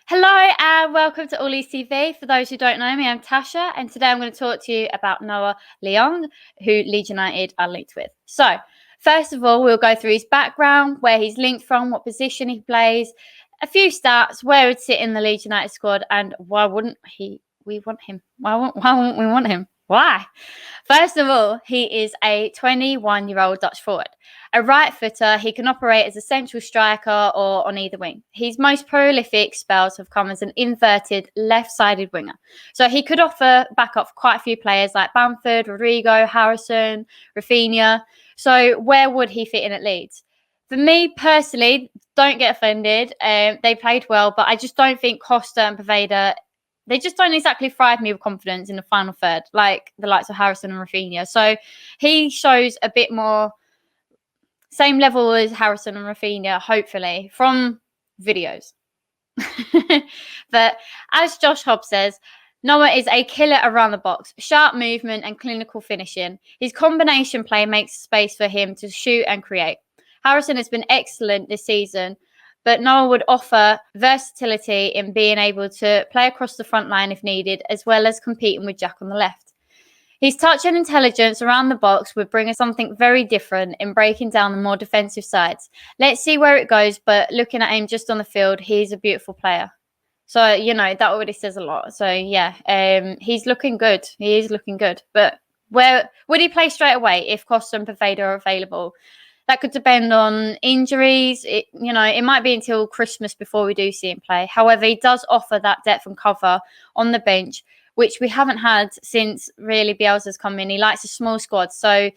Hello and welcome to All Leeds TV. For those who don't know me, I'm Tasha, and today I'm going to talk to you about Noah Leong, who Leeds United are linked with. So, first of all, we'll go through his background, where he's linked from, what position he plays, a few stats, where he'd sit in the Leeds United squad, and why wouldn't we want him? Why wouldn't we want him? Why? First of all, he is a 21-year-old Dutch forward. A right footer, he can operate as a central striker or on either wing. His most prolific spells have come as an inverted left-sided winger. So he could offer backup for quite a few players like Bamford, Rodrigo, Harrison, Rafinha. So where would he fit in at Leeds? For me personally, don't get offended. They played well, but I just don't think Costa and Poveda, they just don't exactly thrive me with confidence in the final third, like the likes of Harrison and Rafinha. So he shows a bit more same level as Harrison and Rafinha, hopefully, from videos. But as Josh Hobbs says, Noah is a killer around the box, sharp movement and clinical finishing. His combination play makes space for him to shoot and create. Harrison has been excellent this season, but Noah would offer versatility in being able to play across the front line if needed, as well as competing with Jack on the left. His touch and intelligence around the box would bring us something very different in breaking down the more defensive sides. Let's see where it goes, but looking at him just on the field, he's a beautiful player. So, that already says a lot. So, yeah, he's looking good. He is looking good. But where would he play straight away if Costa and Poveda are available? That could depend on injuries. It might be until Christmas before we do see him play. However, he does offer that depth and cover on the bench, which we haven't had since really Bielsa's come in. He likes a small squad. So,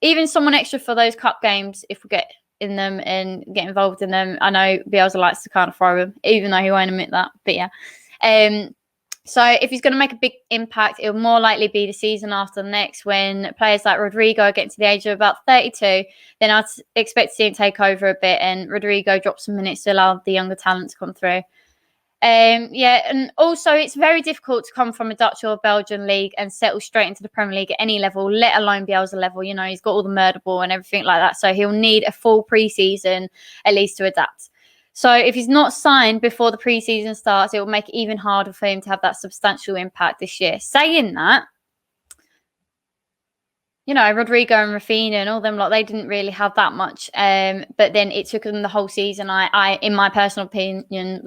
even someone extra for those cup games, if we get in them and get involved in them. I know Bielsa likes to kind of throw him, even though he won't admit that. But yeah. So if he's going to make a big impact, it will more likely be the season after next when players like Rodrigo are getting to the age of about 32. Then I'd expect to see him take over a bit and Rodrigo drop some minutes to allow the younger talent to come through. And also it's very difficult to come from a Dutch or Belgian league and settle straight into the Premier League at any level, let alone Bielsa level. He's got all the murder ball and everything like that. So he'll need a full pre-season at least to adapt. So if he's not signed before the pre-season starts, it will make it even harder for him to have that substantial impact this year. Saying that, Rodrigo and Rafinha and all them they didn't really have that much. But then it took them the whole season. I in my personal opinion,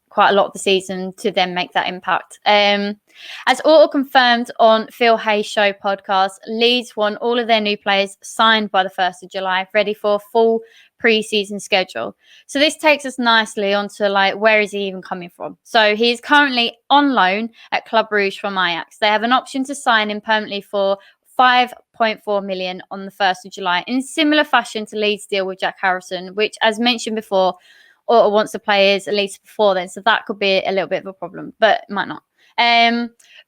quite a lot of the season to then make that impact. As Auto confirmed on Phil Hayes' show podcast, Leeds want all of their new players signed by the 1st of July, ready for a full pre-season schedule. So this takes us nicely onto where is he even coming from? So he's currently on loan at Club Rouge from Ajax. They have an option to sign him permanently for 5.4 million on the 1st of July, in similar fashion to Leeds' deal with Jack Harrison, which, as mentioned before, Auto wants the players at least before then. So that could be a little bit of a problem, but it might not.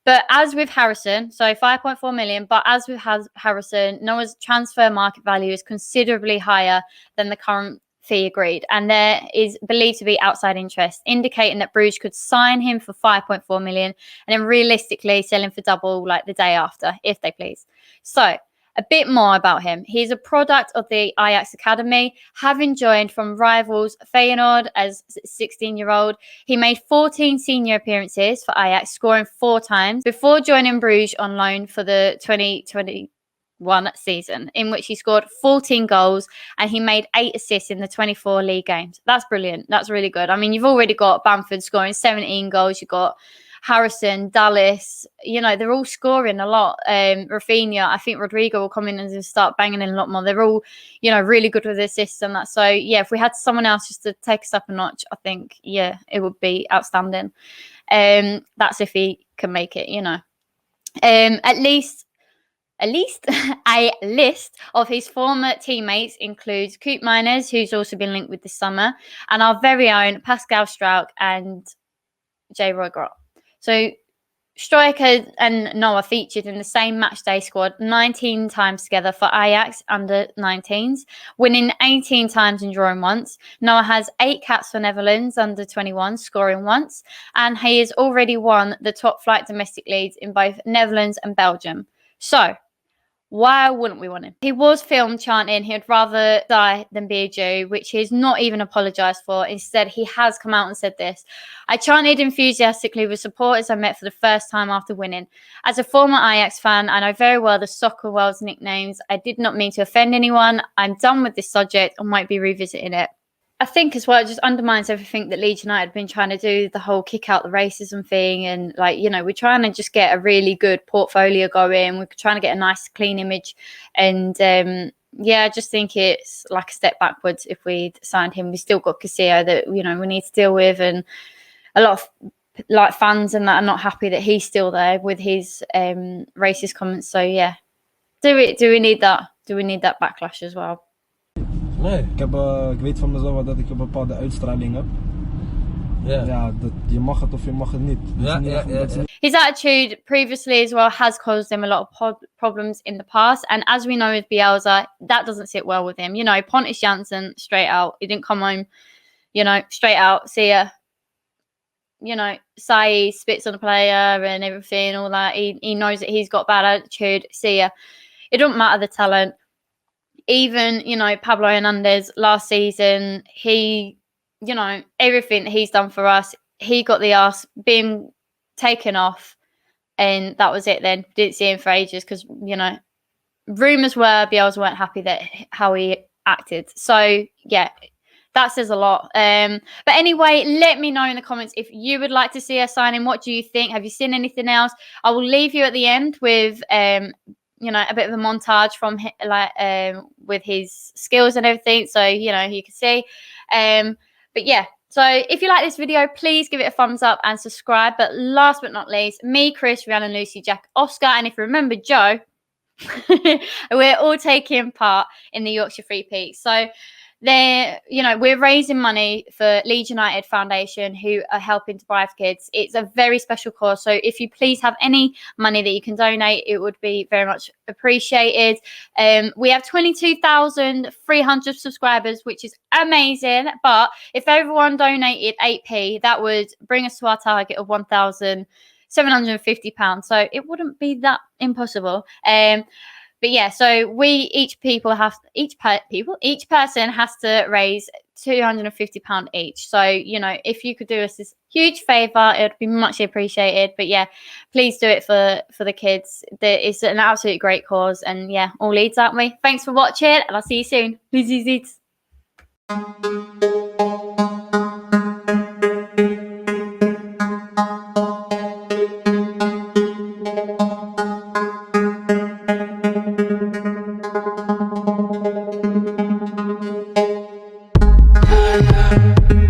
But as with Harrison, so 5.4 million, but as with Harrison, Noah's transfer market value is considerably higher than the current fee agreed. And there is believed to be outside interest, indicating that Bruges could sign him for 5.4 million and then realistically sell him for double the day after, if they please. So a bit more about him. He's a product of the Ajax Academy, having joined from rivals Feyenoord as a 16-year-old. He made 14 senior appearances for Ajax, scoring 4 times before joining Bruges on loan for the 2021 season, in which he scored 14 goals and he made 8 assists in the 24 league games. That's brilliant. That's really good. I mean, you've already got Bamford scoring 17 goals. You've got Harrison, Dallas, they're all scoring a lot. Rafinha, I think Rodrigo will come in and just start banging in a lot more. They're all, really good with assists and that. So, yeah, if we had someone else just to take us up a notch, I think, yeah, it would be outstanding. That's if he can make it, At least a list of his former teammates includes Coop Miners, who's also been linked with this summer, and our very own Pascal Struijk and J. Roy Grott. So Striker and Noah featured in the same matchday squad 19 times together for Ajax under 19s, winning 18 times and drawing once. Noah has 8 caps for Netherlands under 21, scoring once, and he has already won the top flight domestic leagues in both Netherlands and Belgium. So, why wouldn't we want him? He was filmed chanting he'd rather die than be a Jew, which he's not even apologised for. Instead, he has come out and said this. I chanted enthusiastically with supporters I met for the first time after winning. As a former Ajax fan, I know very well the soccer world's nicknames. I did not mean to offend anyone. I'm done with this subject and won't be revisiting it. I think as well, it just undermines everything that Leeds United have been trying to do, the whole kick out the racism thing. And like, you know, we're trying to just get a really good portfolio going. We're trying to get a nice, clean image. And yeah, I just think it's like a step backwards if we'd signed him. We still got Castillo that, you know, we need to deal with. And a lot of like fans and that are not happy that he's still there with his racist comments. So yeah, do we need that? Do we need that backlash as well? Nee. Ik weet van mezelf dat ik een bepaalde uitstraling heb. Ja, je mag het of je mag het niet. His attitude previously as well has caused him a lot of problems in the past. And as we know with Bielsa, that doesn't sit well with him. You know, Pontus Jansson, straight out. He didn't come home, you know, straight out. See ya. You know, say he spits on a player and everything, all that. He knows that he's got bad attitude. See ya. It doesn't matter the talent. Even, you know, Pablo Hernandez last season, he, you know, everything he's done for us, he got the arse being taken off, and that was it then. Didn't see him for ages because, you know, rumours were Bielsa weren't happy that how he acted. So, yeah, that says a lot. But anyway, let me know in the comments if you would like to see us sign him. What do you think? Have you seen anything else? I will leave you at the end with you know, a bit of a montage from with his skills and everything, so you know you can see. But yeah, so if you like this video, please give it a thumbs up and subscribe. But last but not least, me, Chris, Rhiannon, Lucy, Jack, Oscar, and if you remember Joe, we're all taking part in the Yorkshire Free Peaks. So you know, we're raising money for Leeds United Foundation, who are helping to buy for kids. It's a very special cause. So if you please have any money that you can donate, it would be very much appreciated. We have 22,300 subscribers, which is amazing. But if everyone donated 8p, that would bring us to our target of £1,750. So it wouldn't be that impossible. But yeah, so each person has to raise £250 each. So, you know, if you could do us this huge favour, it would be much appreciated. But yeah, please do it for the kids. It's an absolutely great cause. And yeah, all Leeds, aren't we? Thanks for watching, and I'll see you soon. Leeds. Yeah.